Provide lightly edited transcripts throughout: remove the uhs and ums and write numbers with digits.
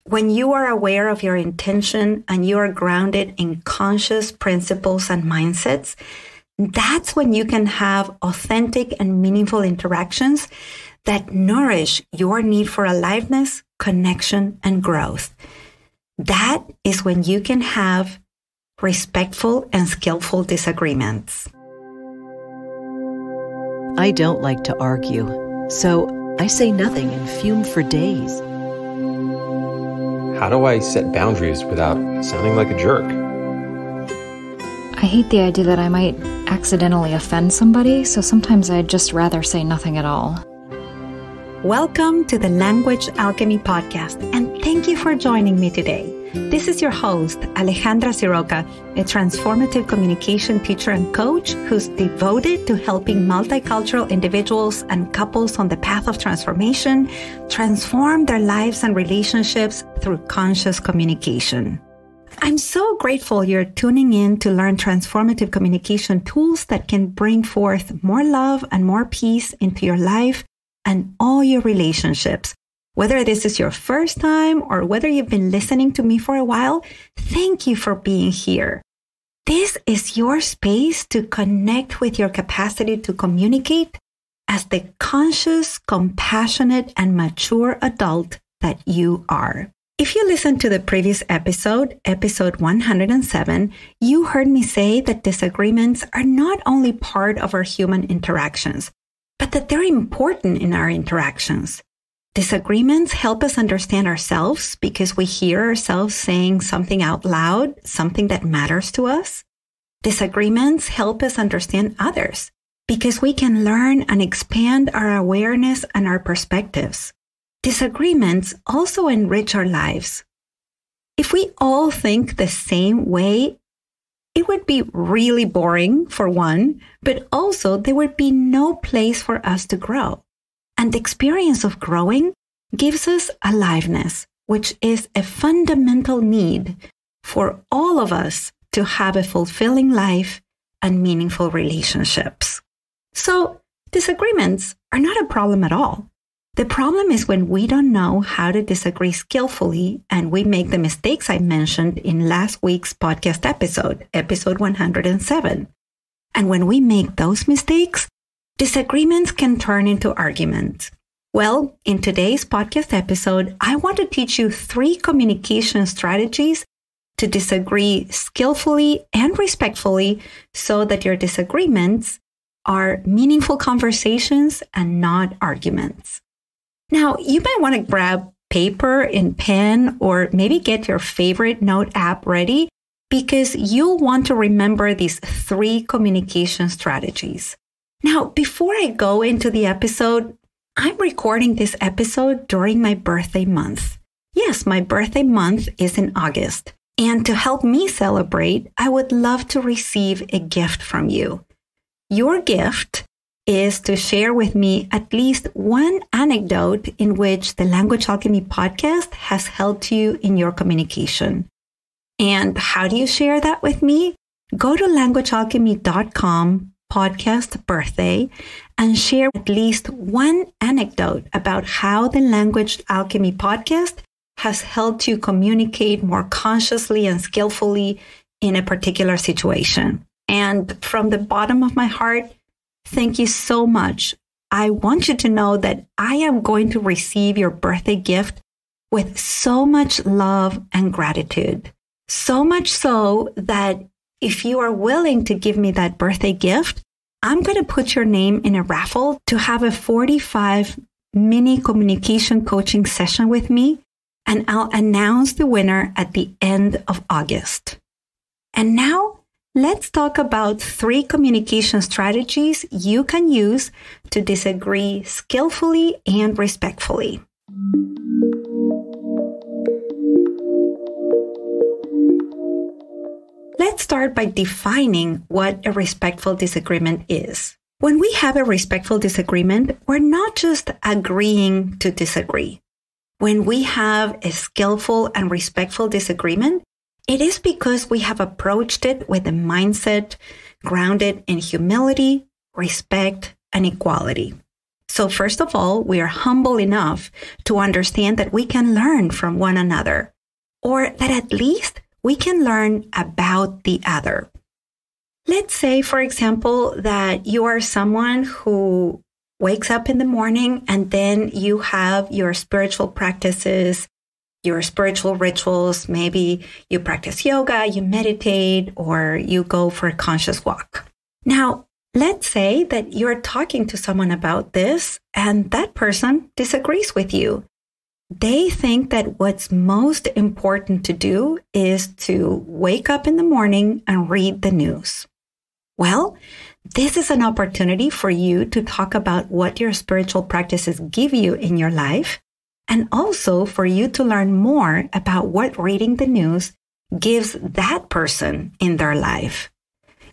When you are aware of your intention and you are grounded in conscious principles and mindsets, that's when you can have authentic and meaningful interactions that nourish your need for aliveness, connection, and growth. That is when you can have respectful and skillful disagreements. I don't like to argue, so I say nothing and fume for days. How do I set boundaries without sounding like a jerk? I hate the idea that I might accidentally offend somebody, so sometimes I'd just rather say nothing at all. Welcome to the Language Alchemy Podcast, and thank you for joining me today. This is your host, Alejandra Siroka, a transformative communication teacher and coach who's devoted to helping multicultural individuals and couples on the path of transformation transform their lives and relationships through conscious communication. I'm so grateful you're tuning in to learn transformative communication tools that can bring forth more love and more peace into your life and all your relationships. Whether this is your first time or whether you've been listening to me for a while, thank you for being here. This is your space to connect with your capacity to communicate as the conscious, compassionate, and mature adult that you are. If you listened to the previous episode, episode 107, you heard me say that disagreements are not only part of our human interactions, but that they're important in our interactions. Disagreements help us understand ourselves because we hear ourselves saying something out loud, something that matters to us. Disagreements help us understand others because we can learn and expand our awareness and our perspectives. Disagreements also enrich our lives. If we all think the same way, it would be really boring, for one, but also there would be no place for us to grow. And the experience of growing gives us aliveness, which is a fundamental need for all of us to have a fulfilling life and meaningful relationships. So disagreements are not a problem at all. The problem is when we don't know how to disagree skillfully and we make the mistakes I mentioned in last week's podcast episode, episode 107. And when we make those mistakes, disagreements can turn into arguments. Well, in today's podcast episode, I want to teach you 3 communication strategies to disagree skillfully and respectfully so that your disagreements are meaningful conversations and not arguments. Now, you might want to grab paper and pen or maybe get your favorite note app ready because you'll want to remember these 3 communication strategies. Now, before I go into the episode, I'm recording this episode during my birthday month. Yes, my birthday month is in August. And to help me celebrate, I would love to receive a gift from you. Your gift is to share with me at least one anecdote in which the Language Alchemy podcast has helped you in your communication. And how do you share that with me? Go to languagealchemy.com podcast birthday and share at least one anecdote about how the Language Alchemy podcast has helped you communicate more consciously and skillfully in a particular situation. And from the bottom of my heart, thank you so much. I want you to know that I am going to receive your birthday gift with so much love and gratitude. So much so that if you are willing to give me that birthday gift, I'm going to put your name in a raffle to have a 45 mini communication coaching session with me, and I'll announce the winner at the end of August. And now, let's talk about 3 communication strategies you can use to disagree skillfully and respectfully. Let's start by defining what a respectful disagreement is. When we have a respectful disagreement, we're not just agreeing to disagree. When we have a skillful and respectful disagreement, it is because we have approached it with a mindset grounded in humility, respect, and equality. So first of all, we are humble enough to understand that we can learn from one another, or that at least we can learn about the other. Let's say, for example, that you are someone who wakes up in the morning and then you have your spiritual practices, your spiritual rituals. Maybe you practice yoga, you meditate, or you go for a conscious walk. Now, let's say that you're talking to someone about this and that person disagrees with you. They think that what's most important to do is to wake up in the morning and read the news. Well, this is an opportunity for you to talk about what your spiritual practices give you in your life, and also for you to learn more about what reading the news gives that person in their life.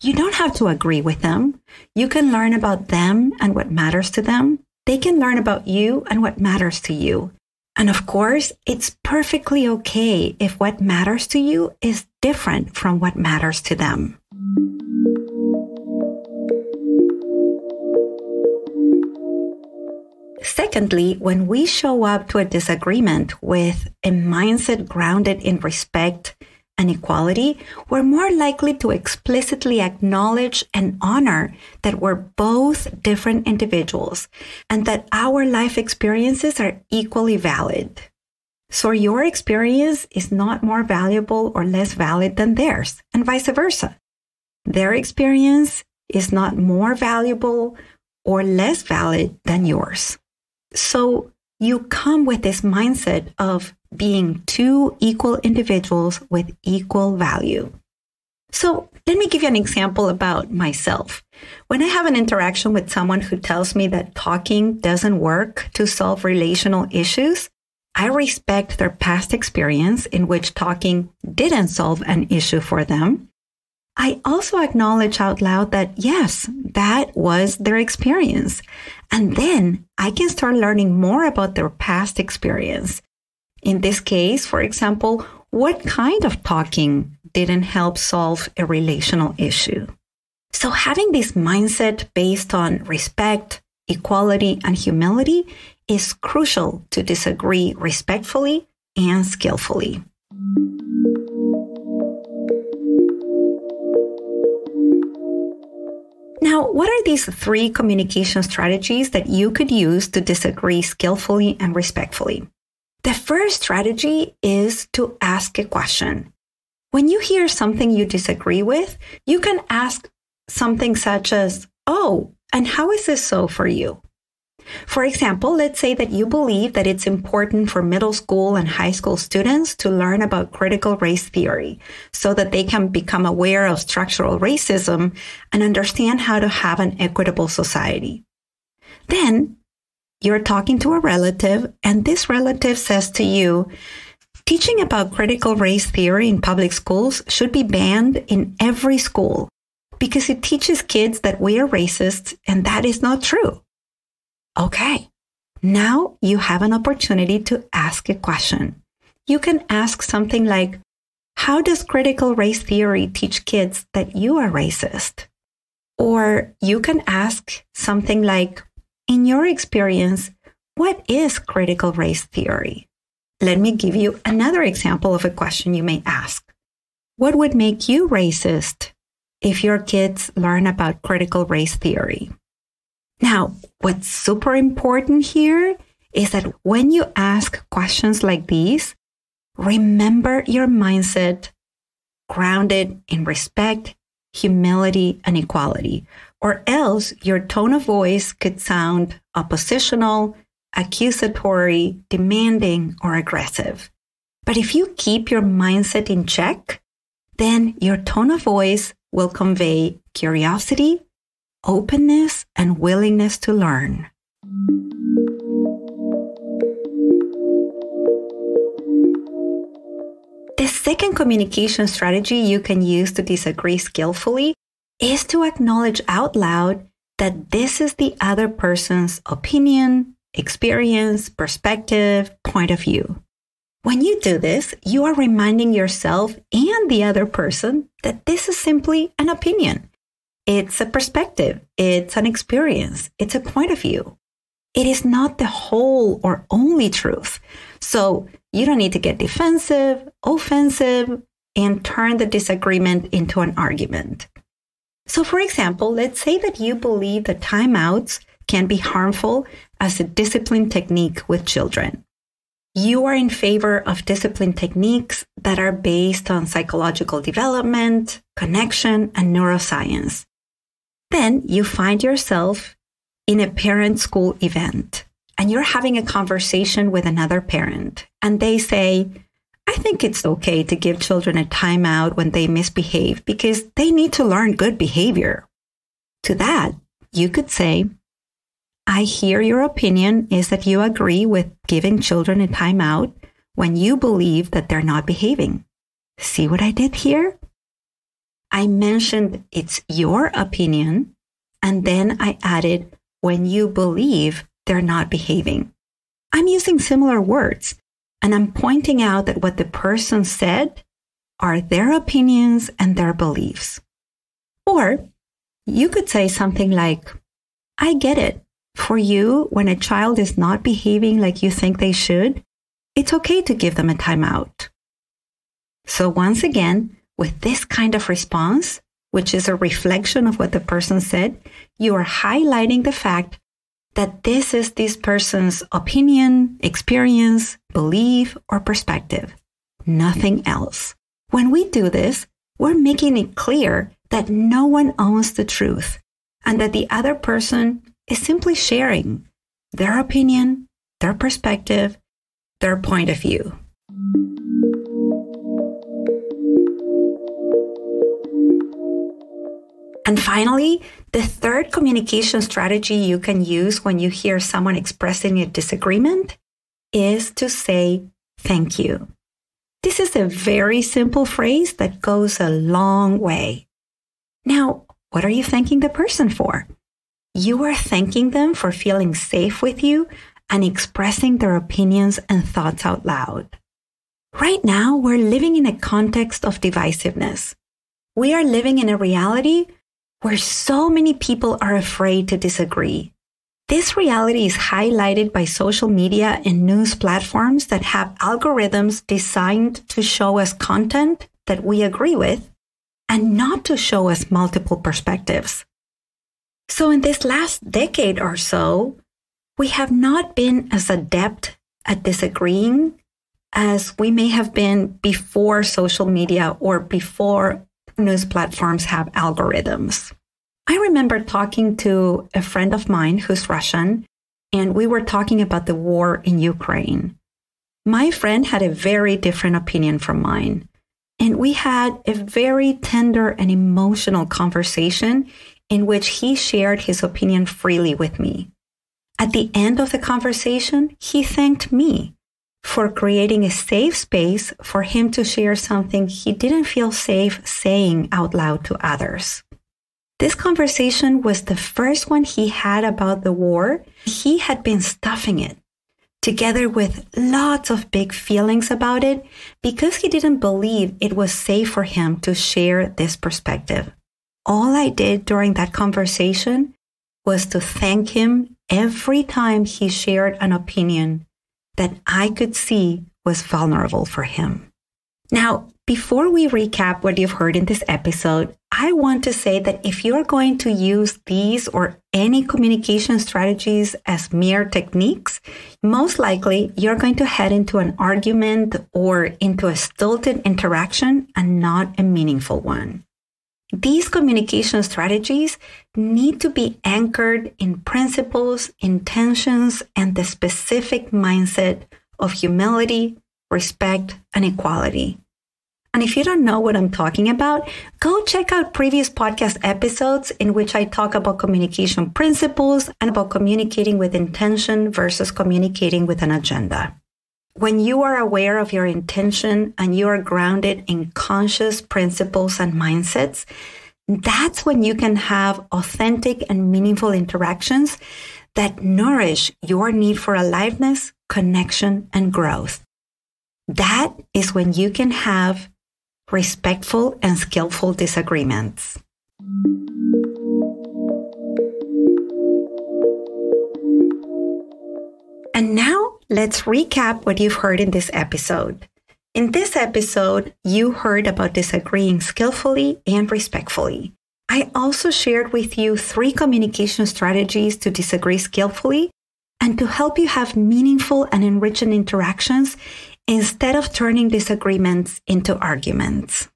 You don't have to agree with them. You can learn about them and what matters to them. They can learn about you and what matters to you. And of course, it's perfectly okay if what matters to you is different from what matters to them. Secondly, when we show up to a disagreement with a mindset grounded in respect and equality, we're more likely to explicitly acknowledge and honor that we're both different individuals and that our life experiences are equally valid. So your experience is not more valuable or less valid than theirs, and vice versa. Their experience is not more valuable or less valid than yours. So you come with this mindset of being two equal individuals with equal value. So let me give you an example about myself. When I have an interaction with someone who tells me that talking doesn't work to solve relational issues, I respect their past experience in which talking didn't solve an issue for them. I also acknowledge out loud that, yes, that was their experience. And then I can start learning more about their past experience. In this case, for example, what kind of talking didn't help solve a relational issue? So having this mindset based on respect, equality, and humility is crucial to disagree respectfully and skillfully. Now, what are these 3 communication strategies that you could use to disagree skillfully and respectfully? The first strategy is to ask a question. When you hear something you disagree with, you can ask something such as, "Oh, and how is this so for you?" For example, let's say that you believe that it's important for middle school and high school students to learn about critical race theory so that they can become aware of structural racism and understand how to have an equitable society. Then you're talking to a relative, and this relative says to you, "Teaching about critical race theory in public schools should be banned in every school because it teaches kids that we are racist, and that is not true." Okay, now you have an opportunity to ask a question. You can ask something like, "How does critical race theory teach kids that you are racist?" Or you can ask something like, "In your experience, what is critical race theory?" Let me give you another example of a question you may ask. What would make you racist if your kids learn about critical race theory? Now, what's super important here is that when you ask questions like these, remember your mindset grounded in respect, humility, and equality, or else your tone of voice could sound oppositional, accusatory, demanding, or aggressive. But if you keep your mindset in check, then your tone of voice will convey curiosity, openness, and willingness to learn. The second communication strategy you can use to disagree skillfully is to acknowledge out loud that this is the other person's opinion, experience, perspective, point of view. When you do this, you are reminding yourself and the other person that this is simply an opinion. It's a perspective. It's an experience. It's a point of view. It is not the whole or only truth. So you don't need to get defensive, offensive, and turn the disagreement into an argument. So for example, let's say that you believe that timeouts can be harmful as a discipline technique with children. You are in favor of discipline techniques that are based on psychological development, connection, and neuroscience. Then you find yourself in a parent-school event, and you're having a conversation with another parent, and they say, I think it's okay to give children a timeout when they misbehave because they need to learn good behavior. To that, you could say, I hear your opinion is that you agree with giving children a timeout when you believe that they're not behaving. See what I did here? I mentioned it's your opinion, and then I added when you believe they're not behaving. I'm using similar words, and I'm pointing out that what the person said are their opinions and their beliefs. Or you could say something like, I get it. For you, when a child is not behaving like you think they should, it's okay to give them a timeout. So once again, with this kind of response, which is a reflection of what the person said, you are highlighting the fact that this is this person's opinion, experience, belief, or perspective, nothing else. When we do this, we're making it clear that no one owns the truth and that the other person is simply sharing their opinion, their perspective, their point of view. And finally, the third communication strategy you can use when you hear someone expressing a disagreement is to say thank you. This is a very simple phrase that goes a long way. Now, what are you thanking the person for? You are thanking them for feeling safe with you and expressing their opinions and thoughts out loud. Right now, we're living in a context of divisiveness. We are living in a reality where so many people are afraid to disagree. This reality is highlighted by social media and news platforms that have algorithms designed to show us content that we agree with and not to show us multiple perspectives. So in this last decade or so, we have not been as adept at disagreeing as we may have been before social media or before news platforms have algorithms. I remember talking to a friend of mine who's Russian, and we were talking about the war in Ukraine. My friend had a very different opinion from mine, and we had a very tender and emotional conversation in which he shared his opinion freely with me. At the end of the conversation, he thanked me for creating a safe space for him to share something he didn't feel safe saying out loud to others. This conversation was the first one he had about the war. He had been stuffing it, together with lots of big feelings about it, because he didn't believe it was safe for him to share this perspective. All I did during that conversation was to thank him every time he shared an opinion that I could see was vulnerable for him. Now, before we recap what you've heard in this episode, I want to say that if you're going to use these or any communication strategies as mere techniques, most likely you're going to head into an argument or into a stilted interaction and not a meaningful one. These communication strategies need to be anchored in principles, intentions, and the specific mindset of humility, respect, and equality. And if you don't know what I'm talking about, go check out previous podcast episodes in which I talk about communication principles and about communicating with intention versus communicating with an agenda. When you are aware of your intention and you are grounded in conscious principles and mindsets, that's when you can have authentic and meaningful interactions that nourish your need for aliveness, connection, and growth. That is when you can have respectful and skillful disagreements. let's recap what you've heard in this episode. In this episode, you heard about disagreeing skillfully and respectfully. I also shared with you 3 communication strategies to disagree skillfully and to help you have meaningful and enriching interactions instead of turning disagreements into arguments.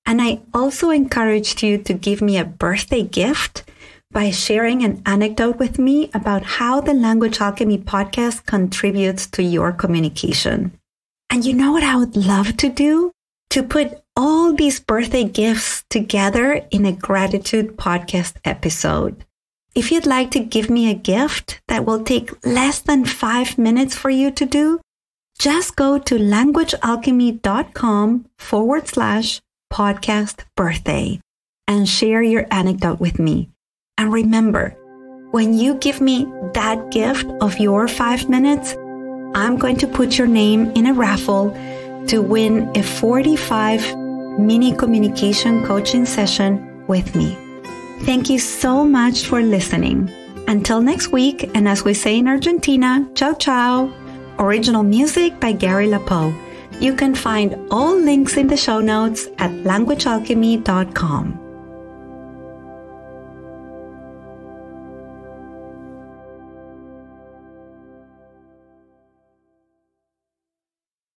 And I also encouraged you to give me a birthday gift by sharing an anecdote with me about how the Language Alchemy podcast contributes to your communication. And you know what I would love to do? To put all these birthday gifts together in a gratitude podcast episode. If you'd like to give me a gift that will take less than 5 minutes for you to do, just go to languagealchemy.com/podcast birthday and share your anecdote with me. And remember, when you give me that gift of your 5 minutes, I'm going to put your name in a raffle to win a 45 mini communication coaching session with me. Thank you so much for listening. Until next week, and as we say in Argentina, ciao ciao. Original music by Gary Lapoe. You can find all links in the show notes at languagealchemy.com.